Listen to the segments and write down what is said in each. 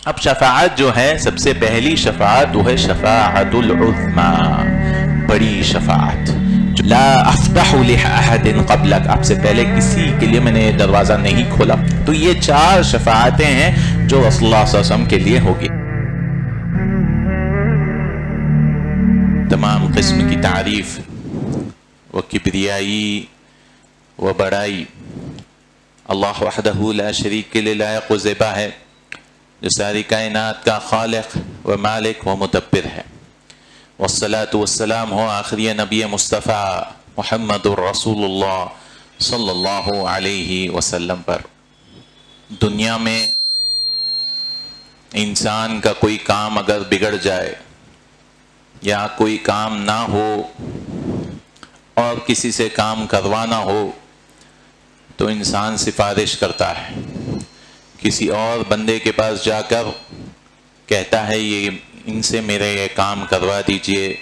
اب شفاعت جو ہے سب سے پہلی شفاعت وہ ہے شفاعت العظمی، بڑی شفاعت. لا افتح لأحد قبلک، آپ سے پہلے کسی کے لیے میں نے دروازہ نہیں کھولا. تو یہ 4 شفاعتیں ہیں جو رسول اللہ صلی اللہ علیہ وسلم کے لیے ہوگی. تمام قسم کی تعریف و کبریائی و بڑائی اللہ وحدہ لا شریک کے لیے لائق و زیبا ہے، جو ساری کائنات کا خالق و مالک و مدبر ہے. والصلاة والسلام ہو آخری نبی مصطفیٰ محمد الرسول اللہ صلی اللہ علیہ وسلم پر. دنیا میں انسان کا کوئی کام اگر بگڑ جائے یا کوئی کام نہ ہو اور کسی سے کام کروانا ہو تو انسان سفارش کرتا ہے، کسی اور بندے کے پاس جا کر کہتا ہے یہ ان سے میرے یہ کام کروا دیجئے،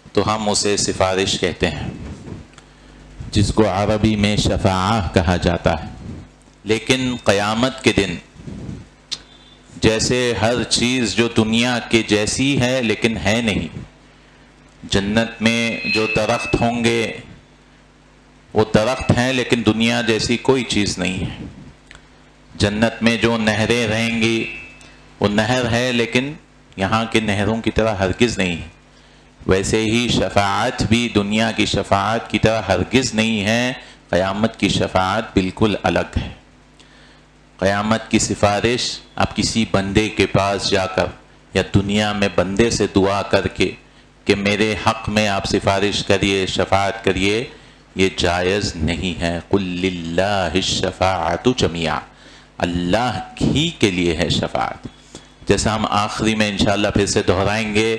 تو ہم اسے سفارش کہتے ہیں، جس کو عربی میں شفاعہ کہا جاتا ہے. لیکن قیامت کے دن جیسے ہر چیز جو دنیا کے جیسی ہے لیکن ہے نہیں، جنت میں جو درخت ہوں گے وہ درخت ہیں لیکن دنیا جیسی کوئی چیز نہیں ہے. جنت میں جو نہریں رہیں گی وہ نہر ہے لیکن یہاں کے نہروں کی طرح ہرگز نہیں ہے. ویسے ہی شفاعت بھی دنیا کی شفاعت کی طرح ہرگز نہیں ہے. قیامت کی شفاعت بالکل الگ ہے. قیامت کی سفارش آپ کسی بندے کے پاس جا کر یا دنیا میں بندے سے دعا کر کے کہ میرے حق میں آپ سفارش کریے، شفاعت کریے، یہ جائز نہیں ہے. قل للہ الشفاعۃ جمیعا، اللہ ہی کے لیے ہے شفاعت. جیسا ہم آخری میں انشاءاللہ پھر سے دہرائیں گے،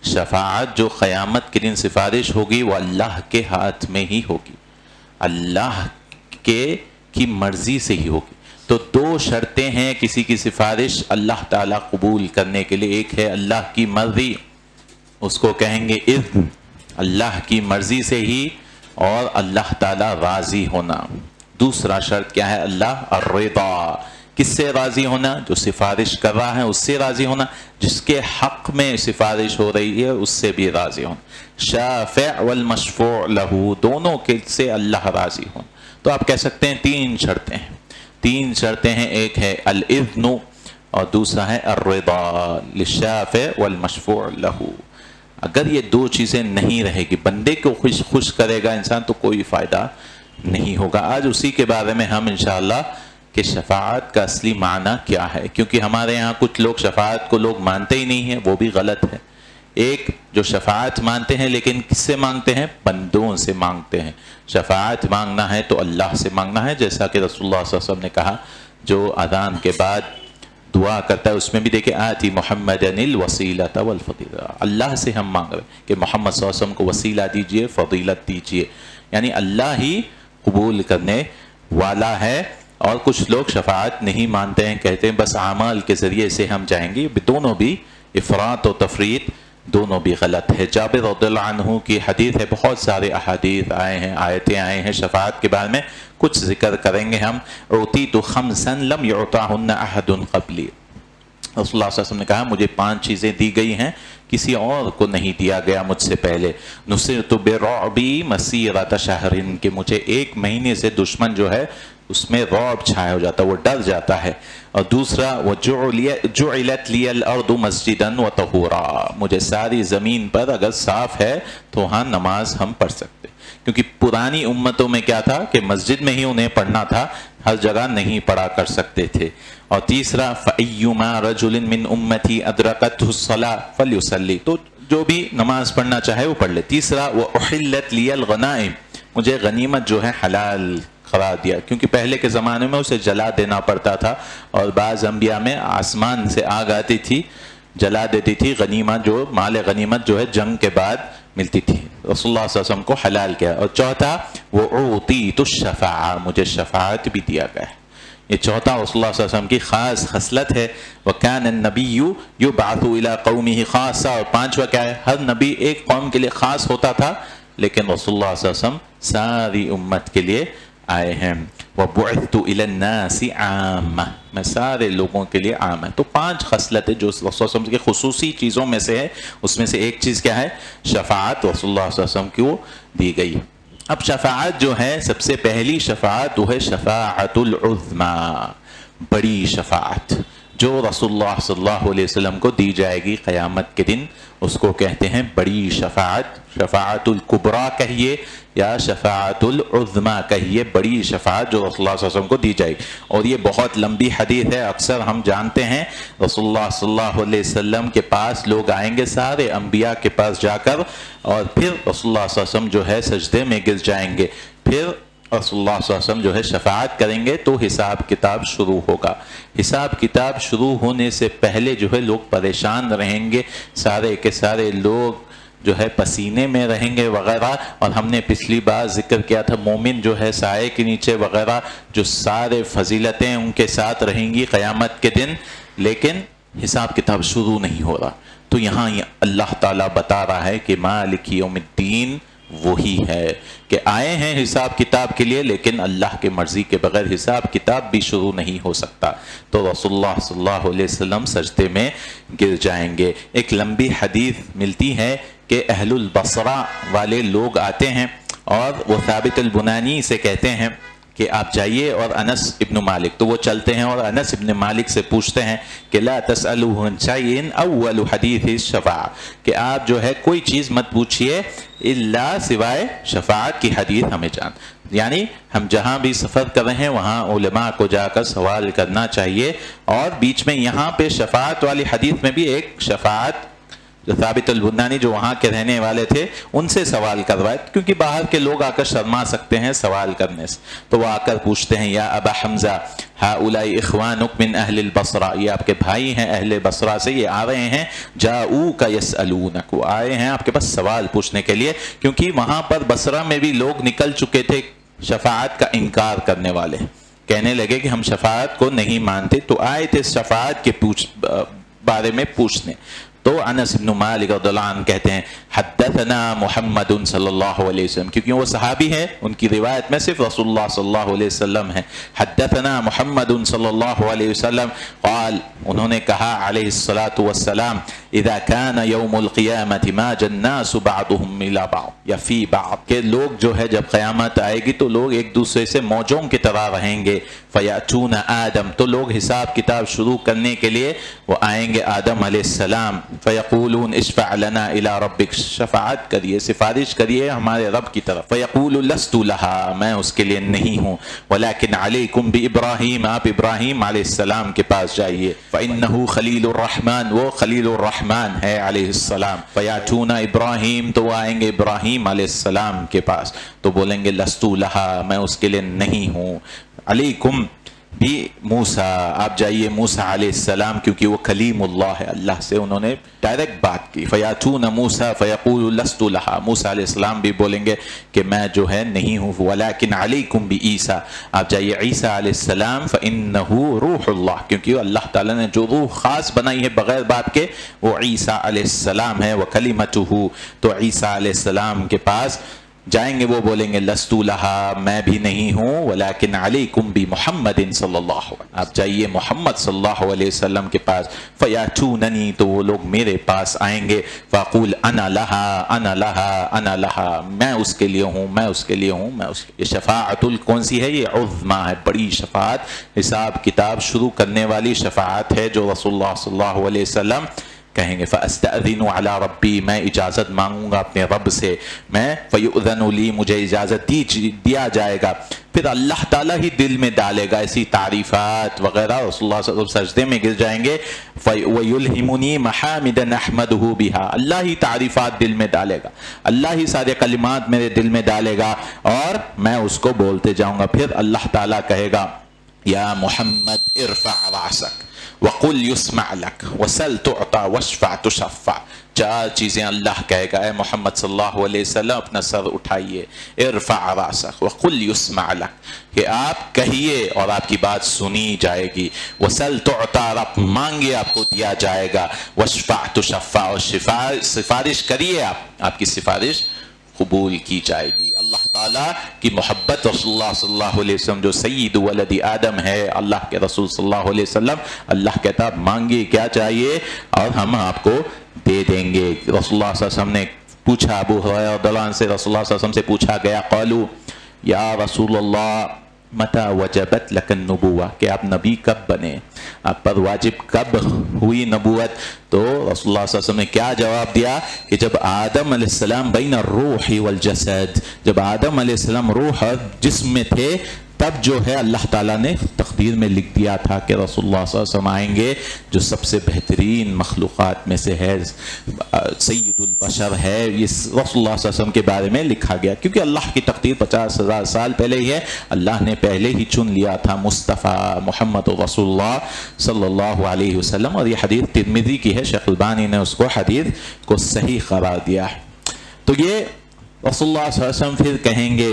شفاعت جو قیامت کے دن سفارش ہوگی وہ اللہ کے ہاتھ میں ہی ہوگی، اللہ کی مرضی سے ہی ہوگی. تو 2 شرطیں ہیں کسی کی سفارش اللہ تعالیٰ قبول کرنے کے لیے. ایک ہے اللہ کی مرضی، اس کو کہیں گے اذن، اللہ کی مرضی سے ہی، اور اللہ تعالیٰ راضی ہونا. دوسرا شرط کیا ہے؟ اللہ الرضا، کس سے راضی ہونا؟ جو سفارش کر رہا ہے اس سے راضی ہونا، جس کے حق میں سفارش ہو رہی ہے اس سے بھی راضی ہونا. شافع والمشفوع لہو، دونوں کے سے اللہ راضی ہونا. تو آپ کہہ سکتے ہیں 3 شرطیں ہیں. 3 شرطیں ہیں، ایک ہے الاذن اور دوسرا ہے الرضا للشافع والمشفوع لہو. اگر یہ 2 چیزیں نہیں رہے گی، بندے کو خوش کرے گا انسان تو کوئی فائدہ نہیں ہوگا. آج اسی کے بارے میں ہم انشاءاللہ کہ شفاعت کا اصلی معنی کیا ہے، کیونکہ ہمارے ہاں کچھ لوگ شفاعت کو لوگ مانتے ہی نہیں ہیں، وہ بھی غلط ہے. ایک جو شفاعت مانتے ہیں لیکن کس سے مانگتے ہیں؟ بندوں سے مانگتے ہیں. شفاعت مانگنا ہے تو اللہ سے مانگنا ہے، جیسا کہ رسول اللہ صلی اللہ علیہ وسلم نے کہا جو اذان کے بعد دعا کرتا ہے اس میں بھی دیکھیں آتی محمد الوسیلۃ والفضیلہ، اللہ سے ہم مانگ رہے ہیں کہ محمد صلی اللہ علیہ وسلم کو وسیلہ دیجئے، فضیلت دیجئے، یعنی اللہ ہی قبول کرنے والا ہے. اور کچھ لوگ شفاعت نہیں مانتے ہیں، کہتے ہیں بس اعمال کے ذریعے سے ہم جائیں گے. دونوں بھی افراط و تفریط دونوں بھی غلط ہے. جابر رضی اللہ عنہ کی حدیث ہے، بہت سارے احادیث آئے ہیں، آیتیں آئے ہیں شفاعت کے بارے میں، کچھ ذکر کریں گے ہم. اعطیت خمسا لم یعطہن احد قبلی، رسول اللہ صلی اللہ علیہ وسلم نے کہا مجھے 5 چیزیں دی گئی ہیں کسی اور کو نہیں دیا گیا مجھ سے پہلے. نصرت برعبی مسیرۃ شہر، کہ مجھے 1 مہینے سے دشمن جو ہے اس میں رعب چھایا ہو جاتا ہے، وہ ڈر جاتا ہے. اور دوسرا وجعلت لی الارض مسجدا وطہورا، مجھے ساری زمین پر اگر صاف ہے تو وہاں نماز ہم پڑھ سکتے، کیونکہ پرانی امتوں میں کیا تھا کہ مسجد میں ہی انہیں پڑھنا تھا، ہر جگہ نہیں پڑھا کر سکتے تھے. اور تیسرا فَأَيُّمَا رَجُلٍ مِّنْ أُمَّتِي أَدْرَكَتْهُ الصَّلَاةُ فَلْيُصَلِّ، تو جو بھی نماز پڑھنا چاہے وہ پڑھ لے. تیسرا وَأُحِلَّتْ لِيَ الْغَنَائِمُ، مجھے غنیمت جو ہے حلال قرار دیا، کیونکہ پہلے کے زمانے میں اسے جلا دینا پڑتا تھا، اور بعض انبیاء میں آسمان سے آگ آتی تھی جلا دیتی تھی غنیمت، جو مال غنیمت جو ہے جنگ کے بعد ملتی تھی. رسول اللہ صلی اللہ علیہ وسلم کو حلال کیا. اور چوتھا وَأُعْطِيتُ الشَّفَاعَةَ، مجھے شفاعت بھی دیا گیا ہے. یہ چوتھا رسول اللہ صلی اللہ علیہ وسلم کی خاص خصلت ہے. وَكَانَ النَّبِيُّ يُبْعَثُ إِلَىٰ قَوْمِهِ خَاصًا، اور 5واں کیا ہے؟ ہر نبی ایک قوم کے لیے خاص ہوتا تھا، لیکن رسول اللہ صلی اللہ علیہ وسلم ساری امت کے لیے آئے ہیں. وَبُعِثْتُ إِلَى النَّاسِ عَامَّةً، میں سارے لوگوں کے لیے عام ہے۔ تو 5 خصلتیں جو رسول اللہ صلی اللہ علیہ وسلم کی خصوصی چیزوں میں سے ہے، اس میں سے ایک چیز کیا ہے؟ شفاعت رسول اللہ صلی اللہ علیہ وسلم کی وہ دی گئی۔ اب شفاعت جو ہے، سب سے پہلی شفاعت وہ ہے شفاعت العظمیٰ، بڑی شفاعت جو رسول اللہ صلی اللہ علیہ وسلم کو دی جائے گی قیامت کے دن، اس کو کہتے ہیں بڑی شفاعت۔ شفاعت الکبریٰ کہیے یا شفاعت العظمیٰ کہیے، بڑی شفاعت جو رسول اللہ صلی اللہ علیہ وسلم کو دی جائے گی۔ اور یہ بہت لمبی حدیث ہے، اکثر ہم جانتے ہیں رسول اللہ صلی اللہ علیہ وسلم کے پاس لوگ آئیں گے، سارے انبیاء کے پاس جا کر، اور پھر رسول اللہ صلی اللہ علیہ وسلم جو ہے سجدے میں گر جائیں گے، پھر رسول اللہ صلی اللہ علیہ وسلم جو ہے شفاعت کریں گے تو حساب کتاب شروع ہوگا۔ حساب کتاب شروع ہونے سے پہلے جو ہے لوگ پریشان رہیں گے، سارے کے سارے لوگ جو ہے پسینے میں رہیں گے وغیرہ، اور ہم نے پچھلی بار ذکر کیا تھا مومن جو ہے سائے کے نیچے وغیرہ، جو سارے فضیلتیں ان کے ساتھ رہیں گی قیامت کے دن، لیکن حساب کتاب شروع نہیں ہو رہا۔ تو یہاں اللہ تعالیٰ بتا رہا ہے کہ مالک یوم الدین وہی ہے کہ آئے ہیں حساب کتاب کے لیے، لیکن اللہ کے مرضی کے بغیر حساب کتاب بھی شروع نہیں ہو سکتا۔ تو رسول اللہ صلی اللہ علیہ وسلم سجدے میں گر جائیں گے۔ ایک لمبی حدیث ملتی ہے کہ اہل البصرہ والے لوگ آتے ہیں اور وہ ثابت البنانی سے کہتے ہیں کہ آپ جائیے اور انس ابن مالک، تو وہ چلتے ہیں اور انس ابن مالک سے پوچھتے ہیں کہ لا تسألوه عن شيء اول حدیث الشفاعہ، کہ آپ جو ہے کوئی چیز مت پوچھئے الا سوائے شفاعت کی حدیث ہمیں جان۔ یعنی ہم جہاں بھی سفر کر رہے ہیں وہاں علماء کو جا کر سوال کرنا چاہیے، اور بیچ میں یہاں پہ شفاعت والی حدیث میں بھی ایک شفاعت جو ثابت البنانی جو وہاں کے رہنے والے تھے ان سے سوال کروائے، کیونکہ باہر کے لوگ آ کر شرما سکتے ہیں سوال کرنے سے، تو وہ آ کر پوچھتے ہیں یا ابا حمزہ ہؤلاء اخوانک من اہل البصرہ، یہ آپ کے بھائی ہیں اہل بصرہ سے، یہ آ رہے ہیں جاؤک یسألونک، وہ آئے ہیں آپ کے پاس سوال پوچھنے کے لیے، کیونکہ وہاں پر بصرہ میں بھی لوگ نکل چکے تھے شفاعت کا انکار کرنے والے، کہنے لگے کہ ہم شفاعت کو نہیں مانتے، تو آئے تھے شفاعت کے بارے میں پوچھنے۔ تو انس بن مالک رضی اللہ عنہ کہتے ہیں حدثنا محمد صلی اللہ علیہ وسلم، کیونکہ وہ صحابی ہیں، ان کی روایت میں صرف رسول اللہ صلی اللہ علیہ وسلم ہے۔ حدثنا محمد صلی اللہ علیہ وسلم قال، انہوں نے کہا علیہ الصلاۃ والسلام اذا كان يوم القیامة ماج الناس بعضهم الى بعض یا فی بعض، کہ لوگ جو ہے جب قیامت آئے گی تو لوگ ایک دوسرے سے موجوں کی طرح رہیں گے، فیاتون آدم، تو لوگ حساب کتاب شروع کرنے کے لیے وہ آئیں گے آدم علیہ السلام، فیقولون اشفع لنا الى ربک، شفاعت کریے سفارش کریے ہمارے رب کی طرف، فیقول لست لها، میں اس کے لیے نہیں ہوں، ولکن علیکم بابراہیم، آپ ابراہیم علیہ السلام کے پاس جائیے، فانہ خلیل الرحمن، وہ خلیل الرحمن ہے علیہ السلام، فیاتون ابراہیم، تو وہ آئیں گے ابراہیم علیہ السلام کے پاس، تو بولیں گے لست لها، میں اس کے لیے نہیں ہوں، علیکم بھی موسیٰ، آپ جائیے موسیٰ علیہ السلام، کیونکہ وہ کلیم اللہ ہے، اللہ سے انہوں نے ڈائریکٹ بات کی، فیاتون موسیٰ فیقول لست لها، موسیٰ علیہ السلام بھی بولیں گے کہ میں جو ہے نہیں ہوں، ولیکن علیکم بعیسیٰ، آپ جائیے عیسیٰ علیہ السلام، فانہ روح اللہ، کیونکہ اللہ تعالیٰ نے جو روح خاص بنائی ہے بغیر باپ کے وہ عیسیٰ علیہ السلام ہے، وکلمتہ، تو عیسیٰ علیہ السلام کے پاس جائیں گے، وہ بولیں گے لست لها، میں بھی نہیں ہوں، ولیکن علیکم بمحمد صلی اللہ علیہ وسلم، آپ جائیے محمد صلی اللہ علیہ وسلم کے پاس، فیاتوننی، تو وہ لوگ میرے پاس آئیں گے، فاقول انا لها انا لها انا لها، میں اس کے لیے ہوں، میں اس کے لیے ہوں، میں اس کے، یہ شفاعت کون سی ہے؟ یہ عظمیٰ ہے، بڑی شفاعت، حساب کتاب شروع کرنے والی شفاعت ہے جو رسول اللہ صلی اللہ علیہ وسلم کہیں گے فاستأذن علی ربی، میں اجازت مانگوں گا اپنے رب سے، میں فیؤذن لی، مجھے اجازت دیا جائے گا، پھر اللہ تعالیٰ ہی دل میں ڈالے گا ایسی تعریفات وغیرہ، رسول اللہ صلی اللہ علیہ وسلم سجدے میں گر جائیں گے، وَيُلْهِمُنِي مَحَامِدًا أَحْمَدُهُ بِهَا، اللہ ہی تعریفات دل میں ڈالے گا، اللہ ہی سارے کلمات میرے دل میں ڈالے گا، اور میں اس کو بولتے جاؤں گا، پھر اللہ تعالیٰ کہے گا یا محمد ارفع رأسک وقل یسمع لک وسل تعطى واشفع تشفع، 4 چیزیں اللہ کہے گا، اے محمد صلی اللہ علیہ وسلم اپنا سر اٹھائیے، ارفع راسک وقل یسمع لک، کہ آپ کہیے اور آپ کی بات سنی جائے گی، وسل تعطى، اور آپ مانگے آپ کو دیا جائے گا، واشفع تشفع، اور سفارش کریے آپ کی سفارش قبول کی جائے گی۔ اللہ تعالیٰ تعالیٰ کی محبت رسول اللہ صلی اللہ علیہ وسلم جو سید ولد آدم ہے، اللہ کے رسول صلی اللہ علیہ وسلم، اللہ کہتا ہے مانگے کیا چاہیے اور ہم آپ کو دے دیں گے۔ رسول اللہ صلی اللہ علیہ وسلم نے پوچھا، ابو ہریرہ رضی اللہ عنہ سے رسول اللہ صلی اللہ علیہ وسلم سے پوچھا گیا، قالوا یا رسول اللہ متى وجبت لك النبوہ، کہ آپ نبی کب بنے، آپ پر واجب کب ہوئی نبوت؟ تو رسول اللہ صلی اللہ علیہ وسلم نے کیا جواب دیا کہ جب آدم علیہ السلام بین الروح والجسد، جب آدم علیہ السلام روح اور جسم میں تھے تب جو ہے اللہ تعالیٰ نے تقدیر میں لکھ دیا تھا کہ رسول اللہ صلی اللہ علیہ وسلم آئیں گے جو سب سے بہترین مخلوقات میں سے ہے، سید البشر ہے، یہ رسول اللہ صلی اللہ علیہ وسلم کے بارے میں لکھا گیا، کیونکہ اللہ کی تقدیر 50,000 سال پہلے ہی ہے، اللہ نے پہلے ہی چن لیا تھا مصطفیٰ محمد رسول اللہ صلی اللہ علیہ وسلم۔ اور یہ حدیث ترمذی کی ہے، شیخ البانی نے اس کو حدیث کو صحیح قرار دیا ہے۔ تو یہ رسول اللہ صلی اللہ علیہ وسلم پھر کہیں گے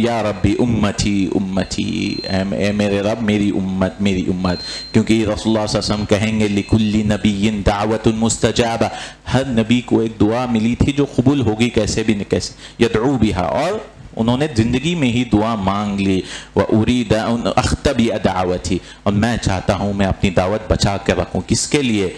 یا ربی امتی امتی، اے میرے رب میری امت میری امت، کیونکہ رسول اللہ صلی اللہ علیہ وسلم کہیں گے لکل نبی دعوت مستجابہ، ہر نبی کو ایک دعا ملی تھی جو قبول ہوگی کیسے بھی کیسے، یدعو بہا، اور انہوں نے زندگی میں ہی دعا مانگ لی، وَأُرِيدَ أَنْ أَخْتَبِئَ دَعْوَتِي، اور میں چاہتا ہوں میں اپنی دعوت بچا کے رکھوں، کس کے لیے؟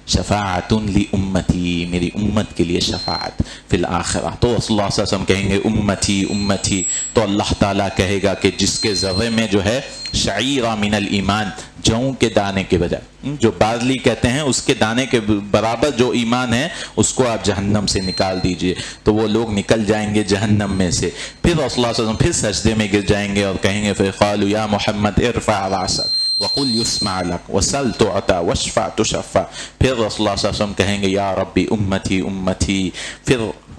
شفاعت لامتی، میری امت کے لیے شفاعت فی الآخرہ۔ تو رسول اللہ صلی اللہ علیہ وسلم کہیں گے امتی امتی، تو اللہ تعالیٰ کہے گا کہ جس کے ذرے میں جو ہے شعیرہ من الایمان، جوں کے دانے کے بجائے، جو بارلی کہتے ہیں اس کے دانے کے برابر جو ایمان ہے اس کو آپ جہنم سے نکال دیجئے، تو وہ لوگ نکل جائیں گے جہنم میں سے۔ پھر رسول اللہ صلی اللہ علیہ وسلم پھر سجدے میں گر جائیں گے اور کہیں گے فقالوا یا محمد ارفع راسک وقل یسمع لک وسل تعطى واشفع تشفع، پھر رسول اللہ صلی اللہ علیہ وسلم کہیں گے یا ربی امتی امتی، پھر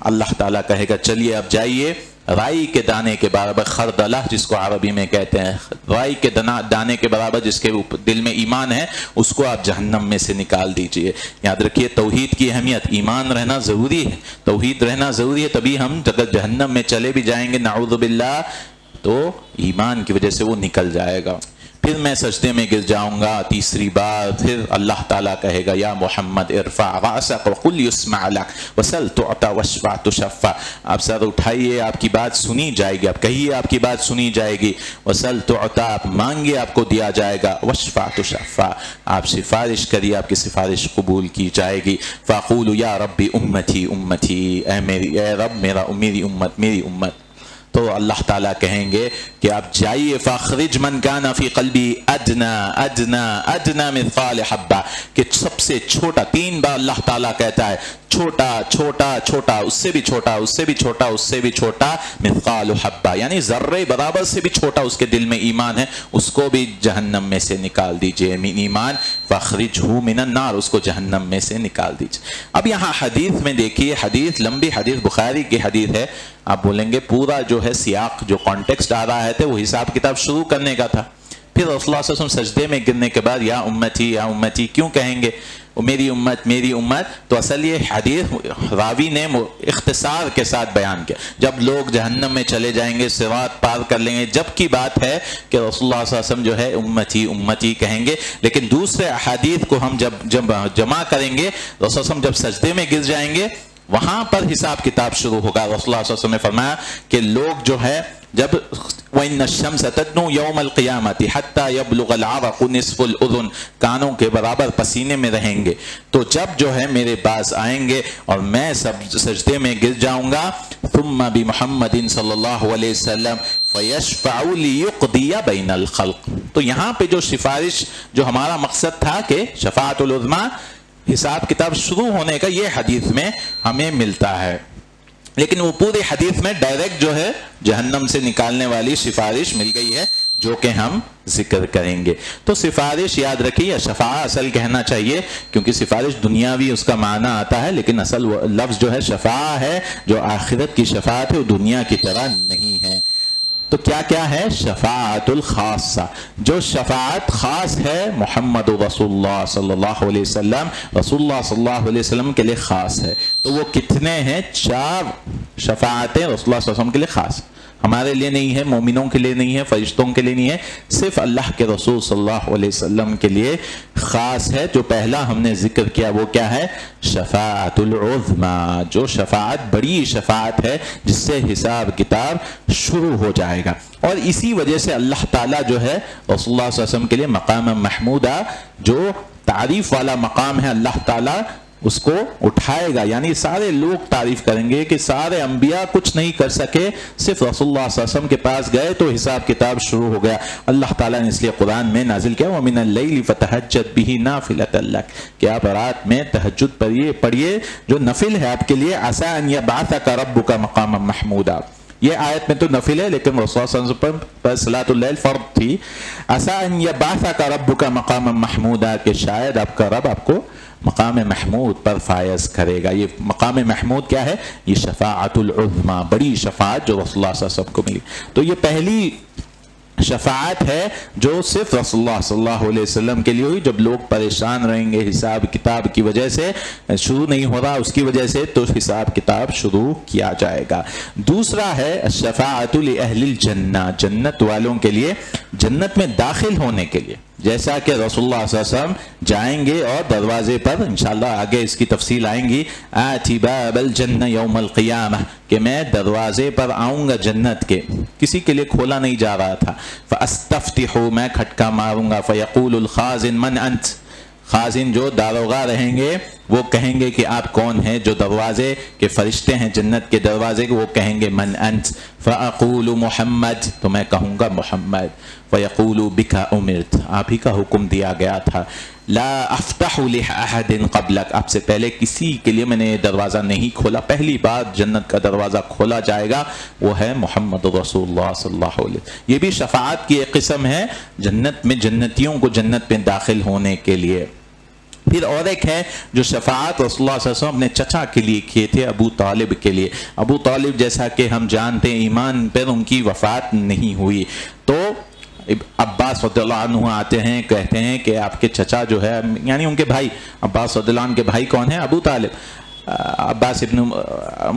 اللہ تعالیٰ کہے گا چلیے اب جائیے رائی کے دانے کے برابر، خردلہ جس کو عربی میں کہتے ہیں، رائی کے دانے کے برابر جس کے دل میں ایمان ہے اس کو آپ جہنم میں سے نکال دیجئے۔ یاد رکھیے توحید کی اہمیت، ایمان رہنا ضروری ہے، توحید رہنا ضروری ہے، تبھی ہم اگر جہنم میں چلے بھی جائیں گے نعوذ باللہ تو ایمان کی وجہ سے وہ نکل جائے گا۔ پھر میں سجدے میں گر جاؤں گا تیسری بار، پھر اللہ تعالیٰ کہے گا یا محمد ارفع رأسک وقل یسمع لک وسل تعطى واشفع تشفع، آپ سر اٹھائیے آپ کی بات سنی جائے گی، آپ کہیے آپ کی بات سنی جائے گی، وسل تعطى آپ مانگے آپ کو دیا جائے گا، واشفع تشفع آپ سفارش کریے آپ کی سفارش قبول کی جائے گی، فاقول یا ربی امتی امتی، اے رب میری امت میری امت۔ تو اللہ تعالیٰ کہیں گے کہ آپ جائیے فاخرج من کان فی قلبی ادنا ادنا ادنا مثقال حبہ، کہ سب سے چھوٹا، 3 بار اللہ تعالیٰ کہتا ہے چھوٹا چھوٹا چھوٹا، اس سے بھی چھوٹا اس سے بھی چھوٹا اس سے بھی چھوٹا، مثقال حبہ یعنی ذرے برابر سے بھی چھوٹا اس کے دل میں ایمان ہے، اس کو بھی جہنم میں سے نکال دیجئے، من ایمان فاخرجہ من النار، اس کو جہنم میں سے نکال دیجئے۔ اب یہاں حدیث میں دیکھیے، حدیث لمبی حدیث بخاری کی حدیث ہے، آپ بولیں گے پورا جو ہے سیاق جو کانٹیکسٹ آ رہا ہے وہ حساب کتاب شروع کرنے کا تھا، پھر رسول اللہ صلی اللہ علیہ وسلم سجدے میں گرنے کے بعد یا امتی کیوں کہیں گے میری امت میری امت؟ تو اصل یہ حدیث راوی نے اختصار کے ساتھ بیان کیا، جب لوگ جہنم میں چلے جائیں گے صراط پار کر لیں گے، جب کی بات ہے کہ رسول اللہ صلی اللہ علیہ وسلم جو ہے امتی امتی کہیں گے، لیکن دوسرے احادیث کو ہم جب جمع کریں گے رسول اللہ صلی اللہ علیہ وسلم جب سجدے میں گر جائیں گے وہاں پر حساب کتاب شروع ہوگا۔ رسول اللہ صلی اللہ علیہ وسلم نے فرمایا کہ لوگ جو ہے جب وَإِنَّ الشَّمْسَ تَدْنُو يَوْمَ الْقِيَامَةِ حَتَّى يَبْلُغَ الْعَرَقُ نِصْفَ الْأُذُنِ، کانوں کے برابر پسینے میں رہیں گے، تو جب جو ہے میرے پاس آئیں گے اور میں سجدے میں گر جاؤں گا، ثُمَّ بِمُحَمَّدٍ صلی اللہ علیہ وسلم فَيَشْفَعُ لِيُقْضِيَ بَيْنَ الْخَلْقِ، تو یہاں پہ جو سفارش جو ہمارا مقصد تھا کہ شفاعت العظمیٰ، حساب کتاب شروع ہونے کا، یہ حدیث میں ہمیں ملتا ہے، لیکن وہ پوری حدیث میں ڈائریکٹ جو ہے جہنم سے نکالنے والی سفارش مل گئی ہے جو کہ ہم ذکر کریں گے۔ تو سفارش یاد رکھیے، شفاعہ اصل کہنا چاہیے کیونکہ سفارش دنیاوی اس کا معنی آتا ہے، لیکن اصل لفظ جو ہے شفاعہ ہے، جو آخرت کی شفاعت ہے وہ دنیا کی طرح نہیں ہے۔ تو کیا کیا ہے؟ شفاعت الخاصہ، جو شفاعت خاص ہے محمد رسول اللہ صلی اللہ علیہ وسلم، رسول اللہ صلی اللہ علیہ وسلم کے لیے خاص ہے، تو وہ کتنے ہیں؟ 4 شفاعتیں رسول اللہ صلی اللہ علیہ وسلم کے لیے خاص۔ ہمارے لیے نہیں ہے، مومنوں کے لیے نہیں ہے، فرشتوں کے لیے نہیں ہے، صرف اللہ کے رسول صلی اللہ علیہ وسلم کے لیے خاص ہے۔ جو پہلا ہم نے ذکر کیا وہ کیا ہے؟ شفاعت العظمی، جو شفاعت بڑی شفاعت ہے جس سے حساب کتاب شروع ہو جائے گا۔ اور اسی وجہ سے اللہ تعالیٰ جو ہے رسول اللہ صلی اللہ علیہ وسلم کے لیے مقام محمودہ، جو تعریف والا مقام ہے، اللہ تعالیٰ اس کو اٹھائے گا، یعنی سارے لوگ تعریف کریں گے کہ سارے انبیاء کچھ نہیں کر سکے، صرف رسول اللہ صلی اللہ علیہ وسلم کے پاس گئے تو حساب کتاب شروع ہو گیا۔ اللہ تعالیٰ نے اس لیے قرآن میں نازل کیا وَمِنَ اللَّيْلِ فَتَهَجَّدْ بِهِ نَافِلَةً لَكَ، کہ آپ رات میں تہجد پڑھیے جو نفل ہے آپ کے لیے، عَسَىٰ أَن يَبْعَثَكَ رَبُّكَ مَقَامًا مَحْمُودًا۔ یہ آیت میں تو نفل ہے لیکن رسول اللہ صلی اللہ علیہ وسلم پر صلاۃ اللیل فرض تھی۔ عَسَىٰ أَن يَبْعَثَكَ رَبُّكَ مَقَامًا مَحْمُودًا، کہ شاید آپ کا رب آپ کو مقام محمود پر فائز کرے گا۔ یہ مقام محمود کیا ہے؟ یہ شفاعت العظمی، بڑی شفاعت جو رسول اللہ صلی اللہ علیہ وسلم کو ملی۔ تو یہ پہلی شفاعت ہے جو صرف رسول اللہ صلی اللہ علیہ وسلم کے لیے ہوئی۔ جب لوگ پریشان رہیں گے حساب کتاب کی وجہ سے، شروع نہیں ہو رہا اس کی وجہ سے، تو حساب کتاب شروع کیا جائے گا۔ دوسرا ہے شفاعت لأہل الجنہ، جنت والوں کے لیے، جنت میں داخل ہونے کے لیے، جیسا کہ رسول اللہ صلی اللہ علیہ وسلم جائیں گے اور دروازے پر، انشاءاللہ آگے اس کی تفصیل آئیں گی، آتی باب الجنہ یوم القیامہ، کہ میں دروازے پر آؤں گا جنت کے، کسی کے لیے کھولا نہیں جا رہا تھا، فاستفتحوا، میں کھٹکا ماروں گا، فیقول الخازن من انت، خازن جو داروغہ رہیں گے وہ کہیں گے کہ آپ کون ہیں، جو دروازے کے فرشتے ہیں جنت کے دروازے کے، وہ کہیں گے من انت، فاقول محمد، تو میں کہوں گا محمد، فیقول بک امرت، آپ ہی کا حکم دیا گیا تھا، لا افتح لأحد قبلک، آپ سے پہلے کسی کے لیے میں نے یہ دروازہ نہیں کھولا، پہلی بار جنت کا دروازہ کھولا جائے گا وہ ہے محمد رسول اللہ صلی اللہ علیہ وسلم۔ یہ بھی شفاعت کی ایک قسم ہے جنت میں، جنتیوں کو جنت میں داخل ہونے کے لیے۔ پھر اور ایک ہے جو شفاعت رسول اللہ صلی اللہ علیہ وسلم اپنے چچا کے لیے کیے تھے، ابو طالب کے لیے۔ ابو طالب جیسا کہ ہم جانتے ہیں ایمان پر ان کی وفات نہیں ہوئی، تو عباس رضی اللہ عنہ آتے ہیں، کہتے ہیں کہ آپ کے چچا جو ہے، یعنی ان کے بھائی، عباس رضی اللہ عنہ کے بھائی کون ہیں؟ ابو طالب، عباس ابن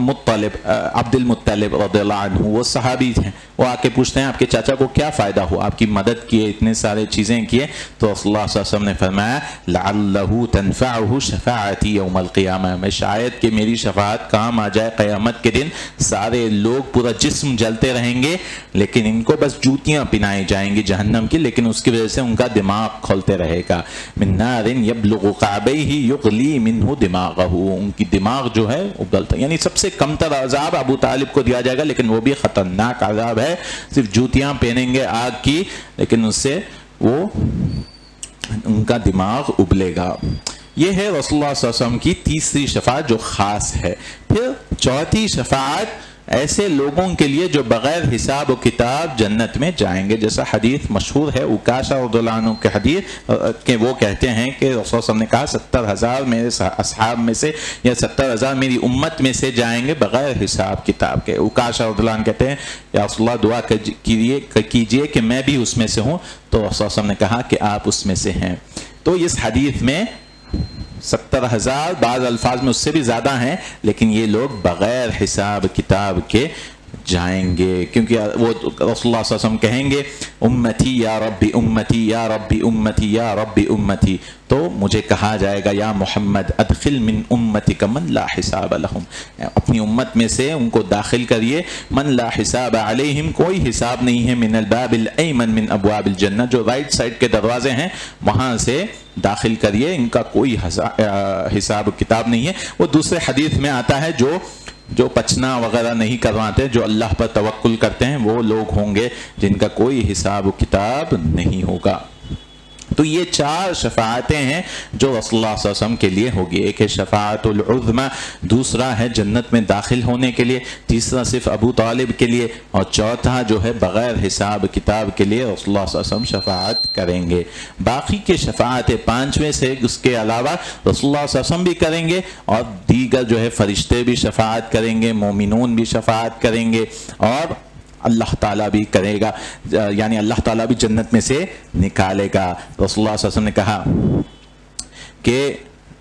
مطلب، عبد المطلب رضی اللہ عنہ، وہ صحابی ہیں۔ وہ آ کے پوچھتے ہیں آپ کے چاچا کو کیا فائدہ ہوا، آپ کی مدد کیے، اتنے سارے چیزیں کیے، تو رسول اللہ صلی اللہ علیہ وسلم نے فرمایا لعلہ تنفعہ شفاعتی یوم القیامہ، میں شاید کہ میری شفاعت کام آ جائے قیامت کے دن، سارے لوگ پورا جسم جلتے رہیں گے لیکن ان کو بس جوتیاں پہنائی جائیں گی جہنم کی، لیکن اس کی وجہ سے ان کا دماغ کھولتے رہے گا، من نار یبلغ قعبیہ یغلی منہ دماغہ، ان کی دماغ جو ہے ابلتا، یعنی سب سے کم تر عذاب ابو طالب کو دیا جائے گا، لیکن وہ بھی خطرناک عذاب ہے، صرف جوتیاں پہنیں گے آگ کی لیکن اس سے وہ ان کا دماغ ابلے گا۔ یہ ہے رسول اللہ صلی اللہ علیہ وسلم کی تیسری شفاعت جو خاص ہے۔ پھر چوتھی شفاعت ایسے لوگوں کے لیے جو بغیر حساب و کتاب جنت میں جائیں گے، جیسا حدیث مشہور ہے عکاشہ رضی اللہ عنہ کے حدیث کہ وہ کہتے ہیں کہ رسول اللہ صلی اللہ علیہ وسلم نے کہا 70,000 میرے اصحاب میں سے یا 70,000 میری امت میں سے جائیں گے بغیر حساب کتاب کے۔ عکاشہ رضی اللہ عنہ کہتے ہیں یا رسول اللہ دعا کیجئے کہ میں بھی اس میں سے ہوں، تو رسول اللہ صلی اللہ علیہ وسلم نے کہا کہ آپ اس میں سے ہیں۔ تو اس حدیث میں 70,000، بعض الفاظ میں اس سے بھی زیادہ ہیں، لیکن یہ لوگ بغیر حساب کتاب کے جائیں گے، کیونکہ وہ رسول اللہ صلی اللہ علیہ وسلم کہیں گے امتی یا ربی امتی یا ربی امتی یا ربی امتی، تو مجھے کہا جائے گا یا محمد ادخل من امتک من لا حساب لہم، اپنی امت میں سے ان کو داخل کریے، من لا حساب علیہم، کوئی حساب نہیں ہے، من الباب الایمن من ابواب الجنہ، جو رائٹ سائڈ کے دروازے ہیں وہاں سے داخل کریے، ان کا کوئی حساب کتاب نہیں ہے۔ وہ دوسرے حدیث میں آتا ہے جو پچنا وغیرہ نہیں کرواتے، جو اللہ پر توکل کرتے ہیں، وہ لوگ ہوں گے جن کا کوئی حساب و کتاب نہیں ہوگا۔ تو یہ 4 شفاعتیں ہیں جو رسول اللہ صلی اللہ علیہ وسلم کے لیے ہوگی۔ ایک ہے شفاعت العظمی، دوسرا ہے جنت میں داخل ہونے کے لیے، تیسرا صرف ابو طالب کے لیے، اور چوتھا جو ہے بغیر حساب کتاب کے لیے رسول اللہ صلی اللہ علیہ وسلم شفاعت کریں گے۔ باقی کے شفاعتیں 5ویں سے اس کے علاوہ رسول اللہ صلی اللہ علیہ وسلم بھی کریں گے، اور دیگر جو ہے فرشتے بھی شفاعت کریں گے، مومنون بھی شفاعت کریں گے، اور اللہ تعالیٰ بھی کرے گا، یعنی اللہ تعالیٰ بھی جنت میں سے نکالے گا۔ رسول اللہ صلی اللہ علیہ وسلم نے کہا کہ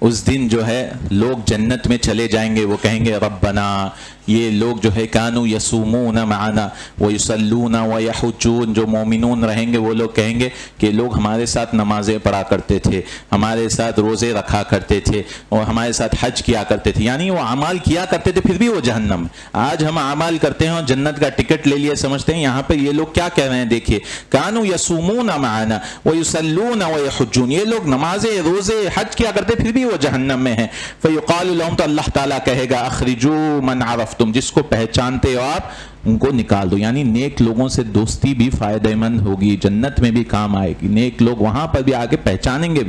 اس دن جو ہے لوگ جنت میں چلے جائیں گے، وہ کہیں گے ربنا، یہ لوگ جو ہے کانو یصومون معنا ویصلون ویحجون، جو مومنون رہیں گے وہ لوگ کہیں گے کہ لوگ ہمارے ساتھ نمازیں پڑھا کرتے تھے، ہمارے ساتھ روزے رکھا کرتے تھے اور ہمارے ساتھ حج کیا کرتے تھے، یعنی وہ اعمال کیا کرتے تھے پھر بھی وہ جہنم۔ آج ہم اعمال کرتے ہیں اور جنت کا ٹکٹ لے لیے سمجھتے ہیں، یہاں پہ یہ لوگ کیا کہہ رہے ہیں دیکھیے، کانو یصومون معنا ویصلون ویحجون، یہ لوگ نمازیں روزے حج کیا کرتے پھر بھی وہ جہنم میں ہیں۔ فیقال لهم، تو اللہ تعالیٰ کہے گا اخرجوا من عرفتم، جس کو پہچانتے ہو آپ ان کو نکال دو، یعنی نیک لوگوں سے دوستی بھی فائدہ مند ہوگی، جنت میں بھی کام آئے گی، نیک لوگ وہاں پر بھی آگے پہچانیں گے۔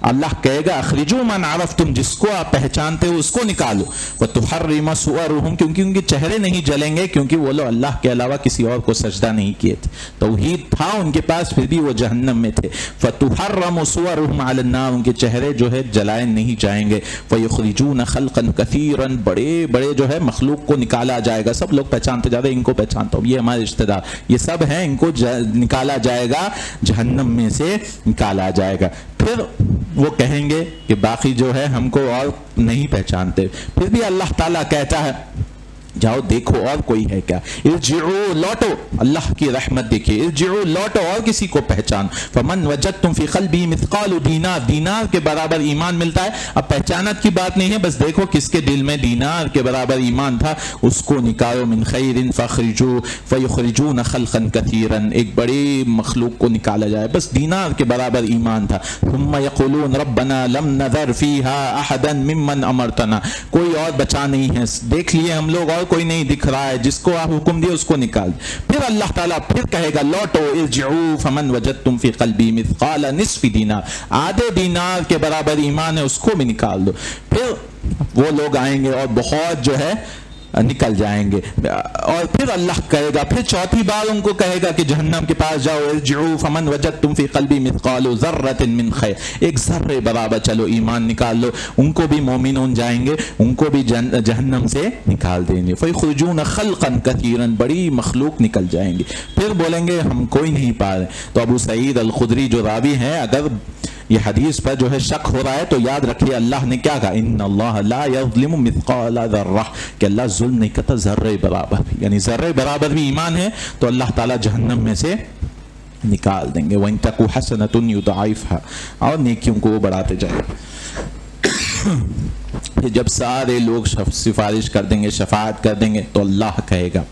اللہ کہے گا اخرجوا من عرفتم، جس کو آپ پہچانتے ہو اس کو نکالو، وتحرم صورهم، کیونکہ ان کے چہرے نہیں جلیں گے، کیونکہ وہ لوگ اللہ کے علاوہ کسی اور کو سجدہ نہیں کیے تھے، توحید تھا ان کے پاس پھر بھی وہ جہنم میں تھے۔ فتحرم صورهم علی النار، ان کے چہرے جو ہے جلائے نہیں جائیں گے۔ فیخرجون خلقا کثیرا، بڑے بڑے جو ہے مخلوق کو نکالا جائے گا، سب لوگ پہچانتے جا رہے ہیں ان کو پہچانتا ہوں، یہ ہمارے رشتہ دار، یہ سب ہیں، ان کو نکالا جائے گا، جہنم میں سے نکالا جائے گا۔ پھر وہ کہیں گے کہ باقی جو ہے ہم کو اور نہیں پہچانتے، پھر بھی اللہ تعالیٰ کہتا ہے جاؤ دیکھو اور کوئی ہے کیا، ارجعوا، لوٹو، اللہ کی رحمت دیکھیے، ارجعوا، لوٹو اور کسی کو پہچان، فمن وجدتم فی قلبی مثقال دینار، دینار کے برابر ایمان ملتا ہے، اب پہچانت کی بات نہیں ہے، بس دیکھو کس کے دل میں دینار کے برابر ایمان تھا، اس کو نکالو، من خیر فاخرجوا فیخرجون خلقا کثیرا، ایک بڑی مخلوق کو نکالا جائے، بس دینار کے برابر ایمان تھا، ثم یقولون ربنا لم نذر فیہا احدا ممن امرتنا، کوئی اور بچا نہیں ہے، دیکھ لیے ہم لوگ اور کوئی نہیں دکھ رہا ہے، جس کو آپ حکم دیے اس کو نکال۔ پھر اللہ تعالیٰ پھر کہے گا لوٹو، ارجعوا فمن وجدتم فی قلبی مثقال نصف دینار، آدھے دینار کے برابر ایمان ہے اس کو بھی نکال دو۔ پھر وہ لوگ آئیں گے اور بہت جو ہے نکل جائیں گے، اور پھر اللہ کہے گا، پھر چوتھی بار ان کو کہے گا کہ جہنم کے پاس جاؤ، ارجعوا فمن وجدتم فی قلبی مثقال ذرۃ من خیر، ایک ذرے برابر چلو ایمان نکال لو، ان کو بھی مومنون جائیں گے، ان کو بھی جہنم سے نکال دیں گے، فیخرجون خلقا کثیرا، بڑی مخلوق نکل جائیں گے، پھر بولیں گے ہم کوئی نہیں پا رہے۔ تو ابو سعید الخدری جو راوی ہیں، اگر یہ حدیث پر جو ہے شک ہو رہا ہے تو یاد رکھیے اللہ نے کیا کہا، ان اللہ لا یظلم مثقال ذرہ، کہ اللہ ظلم نہیں کرتا ذرے برابر بھی، یعنی ذرے برابر بھی ایمان ہے تو اللہ تعالیٰ جہنم میں سے نکال دیں گے۔ وَإِن تَكُ حَسَنَةٌ يُضَاعِفْهَا، اور نیکیوں کو وہ بڑھاتے جائیں گے۔ پھر جب سارے لوگ سفارش کر دیں گے، شفاعت کر دیں گے، تو اللہ کہے گا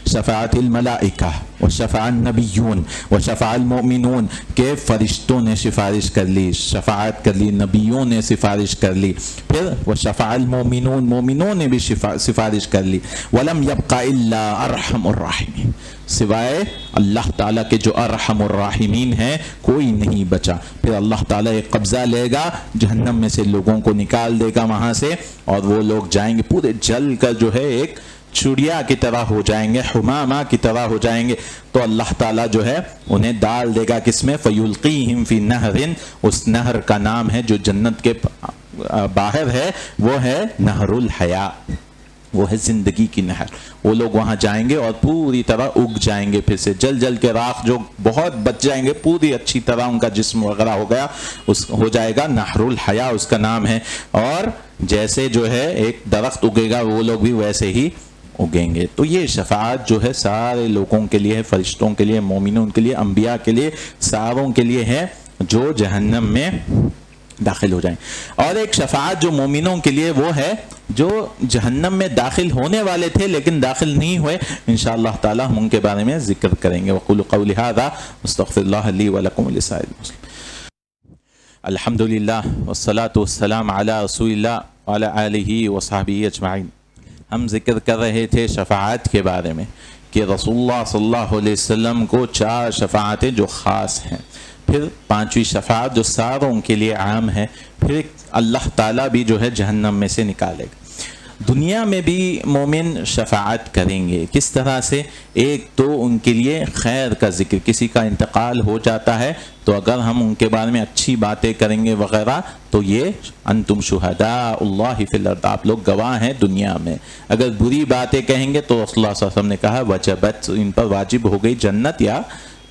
شفاعت الملائکہ وشفاع النبیون وشفاع المؤمنون، کہ فرشتوں نے سفارش کر لی، شفاعت کر لی، نبیوں نے سفارش کر لی، پھر وشفاع المؤمنون، مومنوں نے بھی سفارش کر لی، ولم یبق الا ارحم الراحمین، سوائے اللہ تعالیٰ کے جو ارحم الراحمین ہیں کوئی نہیں بچا۔ پھر اللہ تعالیٰ ایک قبضہ لے گا، جہنم میں سے لوگوں کو نکال دے گا وہاں سے، اور وہ لوگ جائیں گے پورے جل کر جو ہے ایک چڑیا کی طرح ہو جائیں گے، حمامہ کی طرح ہو جائیں گے، تو اللہ تعالیٰ جو ہے انہیں ڈال دے گا کس میں، فیلقیہم فی نہر، اس نہر کا نام ہے جو جنت کے باہر ہے، وہ ہے نہر الحیاء، وہ ہے زندگی کی نہر۔ وہ لوگ وہاں جائیں گے اور پوری طرح اگ جائیں گے، پھر سے جل جل کے راکھ جو بہت بچ جائیں گے، پوری اچھی طرح ان کا جسم وغیرہ ہو گیا، اس ہو جائے گا نہر الحیاء اس کا نام ہے، اور جیسے جو ہے ایک درخت اگے گا وہ لوگ بھی ویسے ہی اگیں گے۔ تو یہ شفاعت جو ہے سارے لوگوں کے لیے ہے، فرشتوں کے لیے، مومنوں کے لیے، انبیاء کے لیے، ساروں کے لیے ہے جو جہنم میں داخل ہو جائیں۔ اور ایک شفاعت جو مومنوں کے لیے وہ ہے جو جہنم میں داخل ہونے والے تھے لیکن داخل نہیں ہوئے، انشاءاللہ تعالی ہم ان کے بارے میں ذکر کریں گے۔ وقولوا قولی ھذا استغفر اللہ لی ولکم ولسائر المسلمین۔ الحمدللہ والصلاة والسلام علی رسول اللہ وعلی آلہ وصحبہ اجمعین۔ ہم ذکر کر رہے تھے شفاعت کے بارے میں کہ رسول اللہ صلی اللہ علیہ وسلم کو 4 شفاعتیں جو خاص ہیں، پھر 5ویں شفاعت جو ساروں کے لیے عام ہے، پھر اللہ تعالیٰ بھی جو ہے جہنم میں سے نکالے گا۔ دنیا میں بھی مومن شفاعت کریں گے، کس طرح سے؟ ایک تو ان کے لیے خیر کا ذکر، کسی کا انتقال ہو جاتا ہے تو اگر ہم ان کے بارے میں اچھی باتیں کریں گے وغیرہ تو یہ انتم شہداء اللہ فی الارض، آپ لوگ گواہ ہیں دنیا میں۔ اگر بری باتیں کہیں گے تو رسول اللہ صلی اللہ علیہ وسلم نے کہا وجبت، ان پر واجب ہو گئی جنت یا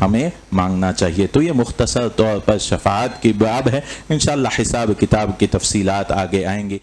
ہمیں مانگنا چاہیے۔ تو یہ مختصر طور پر شفاعت کی باب ہے، انشاءاللہ حساب کتاب کی تفصیلات آگے آئیں گی۔